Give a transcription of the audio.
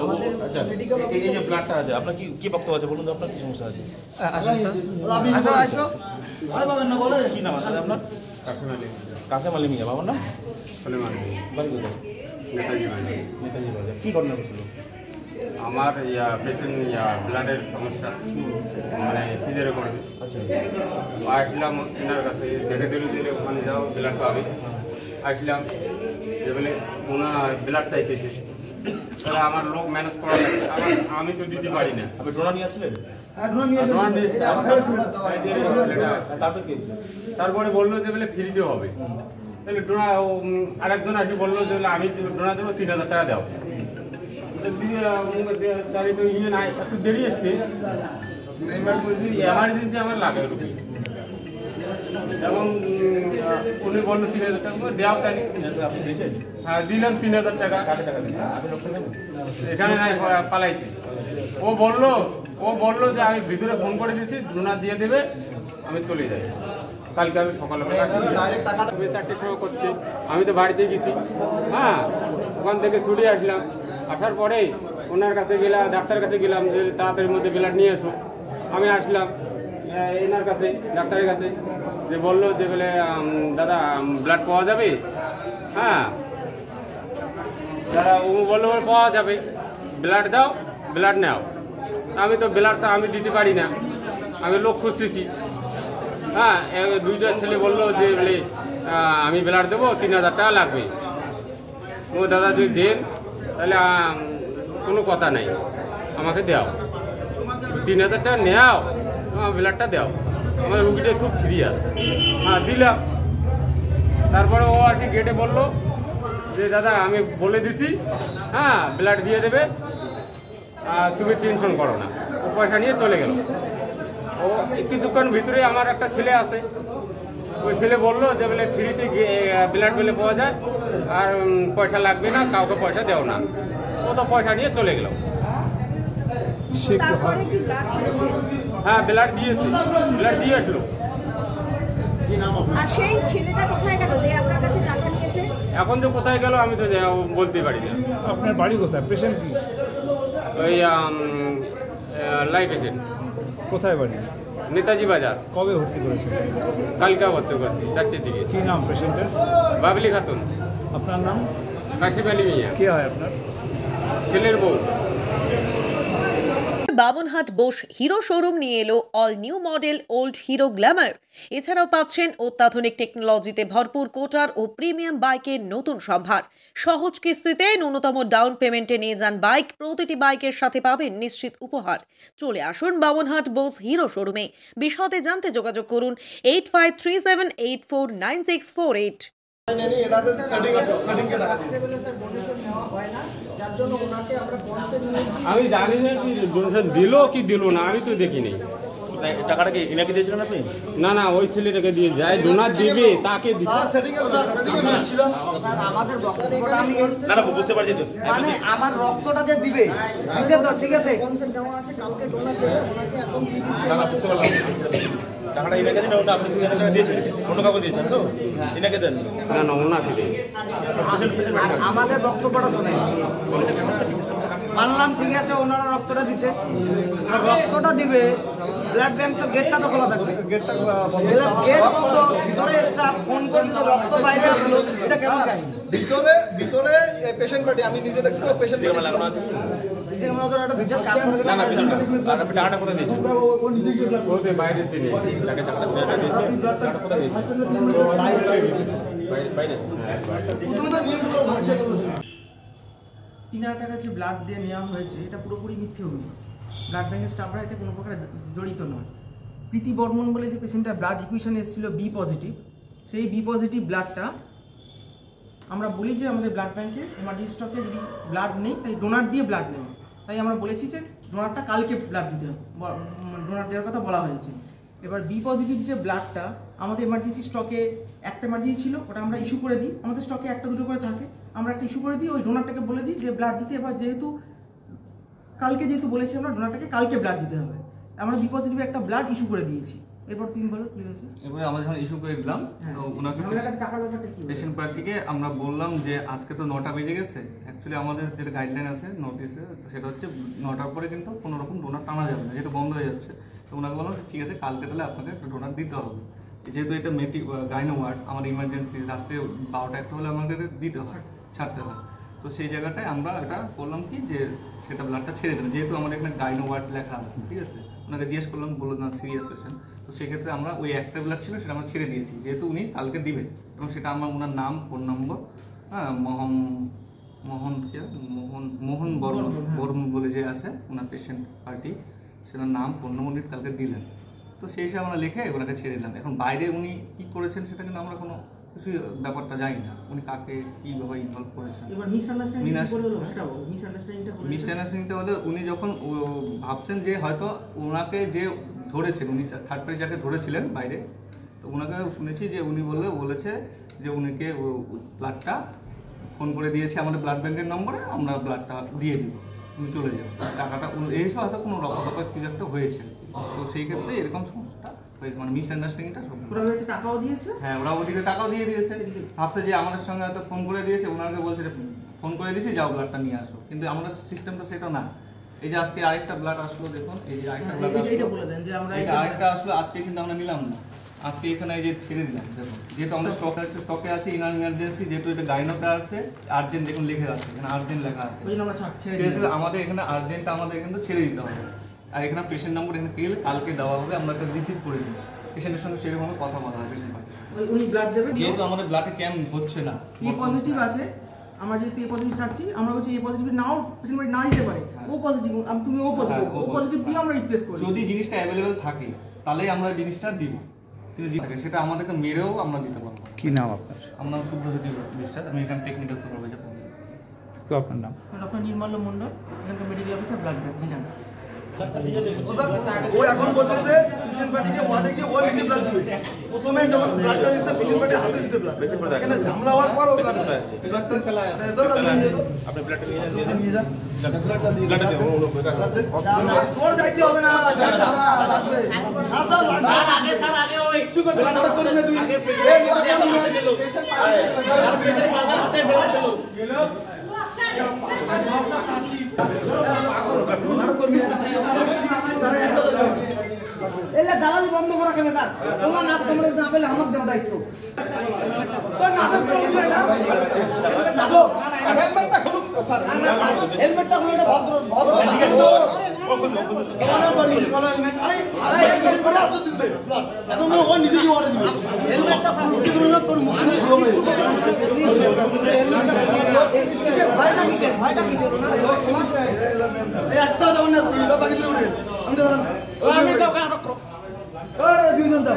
আমাদের মেডিকেল এই যে ব্লাডটা আছে আপনার কি বক্তব্য আছে বলুন তো আপনার কি সমস্যা আছে? কি নাম আছে আপনার? কাসেম আলী মিয়া। বাবার নাম? বাড়ি কোথায়? নেতাজি বাজার। কি ঘটনা হয়েছিল? আমার পেশেন্ট ব্লাডের সমস্যা, মানে সিজারে করবে। আচ্ছা, আসলাম এনার কাছে, দেখে দিল যে ওখানে যাও ব্লাড পাবে। আসলাম যে বলে ওনার ব্লাড চাইতেছে, তাহলে আমার লোক ম্যানেজ করা লাগছে, আমি তো দিতে পারি না। আপনি ডোনার নিয়ে আসছিলেন? তারপরে বললো যে বলে ফ্রিতে হবে, তাহলে ডোনা আরেকজন আসি বললো যে আমি ডোনা দেবো 3000 টাকা দাও। তারই তো ইয়ে নাই, একটু দেরি আসছে, এমার্জেন্সি আমার লাগে রুপি, এবং উনি বললো 3000 টাকা দেওয়া, তাই আপনি দিয়েছেন? হ্যাঁ দিলাম 3000 টাকা। এখানে নাই, পালাইছে। ও বললো যে আমি ভিতরে ফোন করে দিচ্ছি, ডোনা দিয়ে দেবে, আমি চলে যাই। কালকে আমি সকালবেলা 4টের সময় করছি, আমি তো বাড়িতে গেছি। হ্যাঁ, ওখান থেকে ছুটে আসলাম, আসার পরে ওনার কাছে গেলাম, ডাক্তারের কাছে গেলাম যে তাড়াতাড়ির মধ্যে ব্লাড নিয়ে এসো। আমি আসলাম এনার কাছে, ডাক্তারের কাছে, যে বললো যে বলে দাদা ব্লাড পাওয়া যাবে। হ্যাঁ, যারা ও বললো পাওয়া যাবে, ব্লাড দাও, ব্লাড নাও। আমি তো ব্লাডটা আমি দিতে পারি না, আমি লোক খুঁজতেছি। হ্যাঁ, দুইটা ছেলে বললো যে বলে আমি ব্লাড দেবো, 3000 টাকা লাগবে। ও দাদা যদি দেন তাহলে কোনো কথা নাই, আমাকে দাও, 3000 টাকা নেও, ব্লাডটা দাও, আমার রুগীটা খুব সিরিয়াস। হ্যাঁ, দিলাম। তারপরে ও আসি গেটে বললো যে দাদা আমি বলে দিছি, হ্যাঁ ব্লাড দিয়ে দেবে, তুমি টেনশন করো না। ও পয়সা নিয়ে চলে গেল। ও কিছুক্ষণ ভিতরে আমার একটা ছেলে আছে, ওই ছেলে বললো যে বলে ফ্রিতে ব্লাড পেলে পাওয়া যায়, আর পয়সা লাগবে না, কাউকে পয়সা দেও না। ও তো পয়সা নিয়ে চলে গেল। হ্যাঁ, ব্লাড দিয়েছে, ব্লাড দিয়ে আসলো। আর সেই ছেলেটা কোথায় গেল যে আপনার কাছে টাকা নিয়েছে? এখন যে কোথায় গেল আমি তো বলতে পারি না। আপনার বাড়ি কোথায়? পেশেন্ট কি? ওই লাইফ পেশেন্ট। কোথায় বাড়ি? নেতাজি বাজার। কবে ভর্তি করেছেন? কালকা ভর্তি করছি 4টের দিকে। কি নাম পেশেন্টের? বাবলি খাতুন। আপনার নাম? কাশিম আলী মিয়া। কে হয় আপনার? ছেলের বউ। বামনহাট বোস হিরো শোরুম নিয়ে এলো all new model old hero Glamour. এছাড়াও পাচ্ছেন অত্যাধুনিক টেকনোলজিতে ভরপুর কোটার ও প্রিমিয়াম বাইকের নতুন সম্ভার। সহজ কিস্তিতে ন্যূনতম ডাউন পেমেন্টে নিয়ে যান বাইক। প্রতিটি বাইকের সাথে পাবেন নিশ্চিত উপহার। চলে আসুন বামনহাট বোস হিরো শোরুমে। বিশদে জানতে যোগাযোগ করুন 8537849648। আমি জানি না কি ডোনেশন দিল কি দিল না, আমি তো দেখিনি। টাকাটা কি এনাকে দিয়েছিলেন আপনি? না না, ওই ছেলেটাকে দিয়ে যায়, ডোনার দিবে তাকে আমাদের বক্তব্যটা আমি না না বুঝতে পারছি তো, মানে আমার রক্তটা যে দিবে দিছে তো ঠিক আছে, কনসেন্ট দেওয়া আছে, কালকে ডোনার দেবে, ওনাকে এখন দিয়ে দিচ্ছি। না না বুঝতে পারলাম। টাকাটা এনাকে দিন, ওটা আপনি 3000 টাকা দিয়েছিলেন, অন্য কাউকে দিয়েছেন তো? এনাকে দেন না না, ওনাকে দিই। আমাদের বক্তব্যটা শুনে মানলাম, ঠিক আছে ওনারা রক্তটা দিছে, রক্তটা দিবে, ব্লাড ব্যাংক তো গেটটা তো খোলা থাকবে, গেট বন্ধ, ভিতরে স্টাফ ফোন করে দিল রক্ত বাইরে আসলো, এটা কেমন কাহিনী? ভিতরে পেশেন্ট পার্টি আমি নিজে দেখছি তো, পেশেন্ট সিগমা লাগানো আছে। সিসি ক্যামেরা তো একটা ভিতর কাজ করে। না না ভিতর না, আর আপনি টাকাটা কোথায় দিয়েছেন? ওতে বাইরে তিনি টাকাটা দিয়েছেন, টাকাটা কোথায় দিয়েছেন? বাইরে। তুমি তো নিয়ম তো ভাষা করো। 3000 টাকা যে ব্লাড দিয়ে নেওয়া হয়েছে এটা পুরোপুরি মিথ্যে অভিযোগ। ব্লাড ব্যাংকের স্টাফরা এতে কোনো প্রকার জড়িত নয়। প্রীতি বর্মন বলে যে পেশেন্টটা ব্লাড ইকুয়েশনে এসেছিল বি পজিটিভ, সেই বি পজিটিভ ব্লাডটা আমরা বলি যে আমাদের ব্লাড ব্যাংকে এমার্জেন্সি স্টকে যদি ব্লাড নেই, তাই ডোনার দিয়ে ব্লাড নেওয়া, তাই আমরা বলেছি যে ডোনারটা কালকে ব্লাড দিতে হবে, ডোনার দেওয়ার কথা বলা হয়েছে। এবার বি পজিটিভ যে ব্লাডটা আমাদের এমার্জেন্সি স্টকে একটা এমার্জেন্সি ছিল, ওটা আমরা ইস্যু করে দিই, আমাদের স্টকে একটা দুটো করে থাকে, আমরা একটা ইস্যু করে দিই, ওই ডোনারটাকে বলে দিই যে ব্লাড দিতে। এবার যেহেতু কালকে বলেছি আমরা ডোনারটাকে কালকে ব্লাড দিতে হবে, আমরা বি পজিটিভ একটা ব্লাড ইস্যু করে দিয়েছি। এরপর তুমি বলো কি হয়েছে। এবারে আমরা যখন ইস্যু করে দিলাম তো ওনাকে টাকার ব্যাপারটা কি পেশেন্ট পার্টিকে আমরা বললাম যে আজকে তো 9টা বেজে গেছে, অ্যাকচুয়ালি আমাদের যেটা গাইডলাইন আছে নোটিসে সেটা হচ্ছে 9টার পরে কিন্তু কোনো রকম ডোনার টানা যাবে না, যেটা বন্ধ হয়ে যাচ্ছে। তো ওনাকে বললাম ঠিক আছে কালকে তাহলে আপনাকে একটা ডোনার দিতে হবে, যেহেতু এটা গাইনো ওয়ার্ড আমার ইমার্জেন্সি রাত্রে 12টা একটা হলে আমাদের দিতে হয়, ছাড়তে হয়। তো সেই জায়গাটায় আমরা এটা করলাম কি যে সেটা ব্লাডটা ছেড়ে দেবেন, যেহেতু আমাদের এখানে গাইনো ওয়ার্ড লেখা আছে, ঠিক আছে। ওনাকে জিজ্ঞেস করলাম, বললো না সিরিয়াস পেশেন্ট। তো সেক্ষেত্রে আমরা ওই একটা ব্লাড ছিল সেটা আমরা ছেড়ে দিয়েছি, যেহেতু উনি কালকে দিবেন, এবং সেটা আমার ওনার নাম, ফোন নম্বর, হ্যাঁ মোহন বর্মন বলে যে আছে ওনার পেশেন্ট পার্টি, সেটার নাম ফোন নম্বর কালকে দিলেন। তো সেই হিসাবে আমরা লিখে ওনাকে ছেড়ে দিলাম। এখন বাইরে উনি কী করেছেন সেটা কিন্তু আমরা কোনো কিছু ব্যাপারটা জানি না, উনি কাকে কীভাবে ইনভলভ করেছেন। মিসআন্ডারস্ট্যান্ডিংটা হলে উনি যখন ভাবছেন যে হয়তো ওনাকে যে ধরেছেন, উনি থার্ড পার্টি যাকে ধরেছিলেন বাইরে, তো ওনাকে শুনেছি যে উনি বলেছে যে উনিকে ব্লাডটা ফোন করে দিয়েছে আমাদের ব্লাড ব্যাংকের নম্বরে, আমরা ব্লাডটা দিয়ে দিব, উনি চলে যাবেন, টাকাটা এই সব হয়তো কোনো রকম কিছু একটা হয়েছে। তো সেই ক্ষেত্রে এরকম সমস্যাটা হয়েছে, মানে মিসআন্ডারস্ট্যান্ডিংটা টাকাও দিয়েছে। হ্যাঁ, ওরা ওদিকে টাকাও দিয়ে দিয়েছে, ভাবছে যে আমাদের সঙ্গে হয়তো ফোন করে দিয়েছে, ওনাকে বলছে ফোন করে দিয়েছি যাও ব্লাডটা নিয়ে আসো, কিন্তু আমাদের সিস্টেমটা সেটা না। এই যে আজকে আরেকটা ব্লাড আসলো, দেখুন এই যে আরেকটা ব্লাড আরেকটা আসলো, আজকে কিন্তু আমরা নিলাম না, আজকে এখানে এই যে ছেড়ে দিলাম। দেখুন যেহেতু আমাদের স্টকে আছে ইমার্জেন্সি, যেহেতু এটা গাইনোটা আছে আর্জেন্ট, দেখুন লিখে আছে এখানে আর্জেন্ট লেখা আছে, আমাদের এখানে আর্জেন্টটা আমাদের কিন্তু ছেড়ে দিতে হবে। আর এখানে পেশেন্ট নম্বর এখানে পেলে কালকে দেওয়া হবে, আমরা একটা রিসিভ করে দিই, পেশেন্টের সঙ্গে সেরকমভাবে কথা বলা হয় পেশেন্ট পার্টির সঙ্গে, যেহেতু আমাদের ব্লাডে ক্যাম্প হচ্ছে না, এ পজিটিভ আছে, আমরা যেহেতু এ পজিটিভ চাচ্ছি, আমরা বলছি এ পজিটিভ নাও পেশেন্ট পার্টি না দিতে পারে, ও পজিটিভ, তুমি ও পজিটিভ দিয়ে আমরা রিপ্লেস করি। যদি জিনিসটা অ্যাভেলেবেল থাকে তাহলেই আমরা জিনিসটা দিব, কিন্তু থাকে সেটা আমাদেরকে মেরেও আমরা দিতে পারবো। কি নাম আপনার? আমার নাম শুভ্রজ্যোতি বিশ্বাস, আমি এখানে টেকনিক্যাল সুপারভাইজার। তো আপনার নাম? ডক্টর নির্মল্য মণ্ডল, এখানকার মেডিকেল অফিসার, ব্লাড ব্যাংক দিনান। ও এখন বলতেছে পেশেন্ট পার্টিকে ওয়ার্ডে গিয়ে ও নিজে ব্লাড দিবে। প্রথমে যখন ব্লাডটা দিচ্ছে পেশেন্ট পার্টি হাতে দিচ্ছে ব্লাড, কেন ঝামেলা হওয়ার পর ও ব্লাডটা আপনি ব্লাডটা নিয়ে যান, ব্লাডটা দিয়ে তোর যাইতে হবে না, লাগবে আগে ওই একটু করে ব্লাডটা করে নে, তুই আগে পেশেন্ট হাতে ব্লাড দিল দালালি বন্ধ করা কেন স্যার? তোমার নাম তোমরা না পেলে আমার দেওয়া দায়িত্ব। হেলমেটটা খুলে ভদ্র ভয়টা কিসের? একটা যেমন না তুই বাকি দিলে উঠে আমি তো দুইজন তো